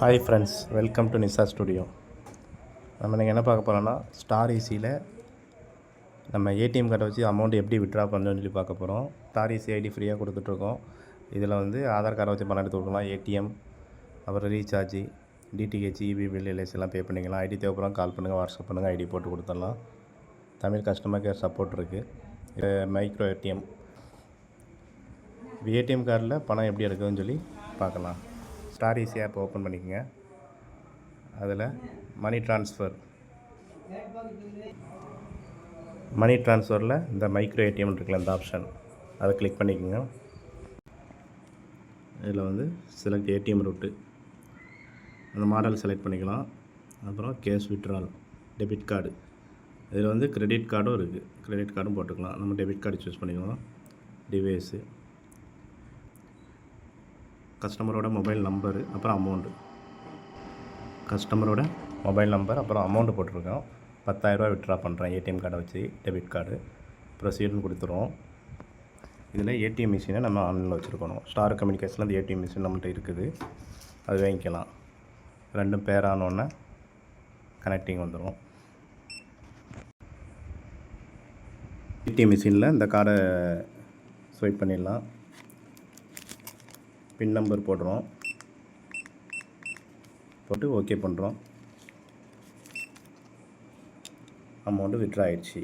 Hi friends, welcome to Nisa studio. நம்ம இன்றைக்கி என்ன பார்க்க போகிறோன்னா, ஸ்டார் ஈஸியில் நம்ம ஏடிஎம் கார்டை வச்சு அமௌண்ட் எப்படி விட்ரா பண்ணணும்னு சொல்லி பார்க்க போகிறோம். ஸ்டார் ஈஸி ஐடி ஃப்ரீயாக கொடுத்துட்ருக்கோம். இதில் ஆதார் கார்டை வச்சு பணம் எடுத்து கொடுக்கலாம், ஏடிஎம், அப்புறம் ரீசார்ஜி, டிடிஹெச், இபி பில், எல்ஐசி எல்லாம் பே பண்ணிக்கலாம். ஐடி தேவைப்படும் கால் பண்ணுங்கள், வாட்ஸ்அப் பண்ணுங்கள், ஐடி போட்டு கொடுத்துடலாம். தமிழ் கஸ்டமர் கேர் சப்போர்ட் இருக்குது. இது மைக்ரோ ஏடிஎம். ஏடிஎம் கார்டில் பணம் எப்படி எடுக்குதுன்னு சொல்லி பார்க்கலாம். ஸ்டார் ஈஸி ஆப் ஓப்பன் பண்ணிக்கோங்க. அதில் மணி ட்ரான்ஸ்ஃபரில் இந்த மைக்ரோ ஏடிஎம் இருக்குல்ல, இந்த ஆப்ஷன் அதை கிளிக் பண்ணிக்கோங்க. இதில் செலக்ட் ஏடிஎம் ரூட்டு, அந்த மாடல் செலக்ட் பண்ணிக்கலாம். அப்புறம் கேஷ் விட்ரால், டெபிட் கார்டு. இதில் கிரெடிட் கார்டும் இருக்குது, கிரெடிட் கார்டும் போட்டுக்கலாம். நம்ம டெபிட் கார்டு சூஸ் பண்ணிக்கலாம். டிவைஸு, கஸ்டமரோட மொபைல் நம்பரு, அப்புறம் அமௌண்ட்டு. கஸ்டமரோட மொபைல் நம்பர் அப்புறம் அமௌண்ட்டு போட்டிருக்கோம். 10,000 விட்ரா பண்ணுறேன் ஏடிஎம் கார்டை வச்சு, டெபிட் கார்டு. ப்ரொசீடுன்னு கொடுத்துருவோம். இதில் ஏடிஎம் மிஷினை நம்ம ஆன்லைனில் வச்சுருக்கணும். ஸ்டார் கம்யூனிகேஷனில் அந்த ஏடிஎம் மிஷின் நம்மள்ட்ட இருக்குது, அது வாங்கிக்கலாம். ரெண்டும் பேர் ஆனோடனே கனெக்டிங் வந்துடும். ஏடிஎம் மிஷினில் இந்த கார்டை ஸ்வைப் பண்ணிடலாம். பின் நம்பர் போடுறோம், போட்டு ஓகே பண்ணுறோம். அமௌண்ட்டு விட்ரா ஆகிடுச்சு.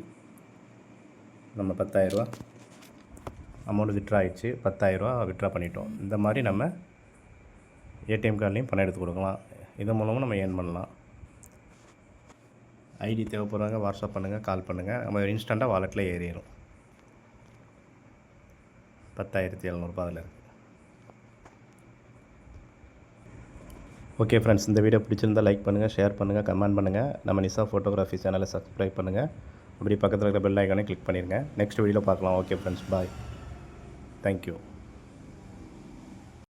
நம்ம 10,000 அமௌண்ட்டு விட்ரா ஆகிடுச்சு. 10,000 விட்ரா பண்ணிட்டோம். இந்த மாதிரி நம்ம ஏடிஎம் கார்ட்லேயும் பணம் எடுத்து கொடுக்கலாம். இதன் மூலமும் நம்ம ஏர்ன் பண்ணலாம். ஐடி தேவைப்படுறவங்க வாட்ஸ்அப் பண்ணுங்கள், கால் பண்ணுங்கள். நம்ம இன்ஸ்டண்ட்டாக வாலெட்டில் ஏறிடும். 10,700 அதில் இருக்குது. ஓகே ஃப்ரெண்ட்ஸ், இந்த வீடியோ பிடிச்சிருந்தால் லைக் பண்ணுங்கள், ஷேர் பண்ணுங்கள், கமெண்ட் பண்ணுங்கள். நம்ம நிசா ஃபோட்டோகிராஃபி சேனலை சப்ஸ்கிரைப் பண்ணுங்கள். அப்படி பக்கத்தில் இருக்கிற பெல் ஐக்கானே கிளிக் பண்ணிடுங்க. நெக்ஸ்ட் வீடியோவில் பார்க்கலாம். ஓகே ஃப்ரெண்ட்ஸ், பாய். தேங்க்யூ.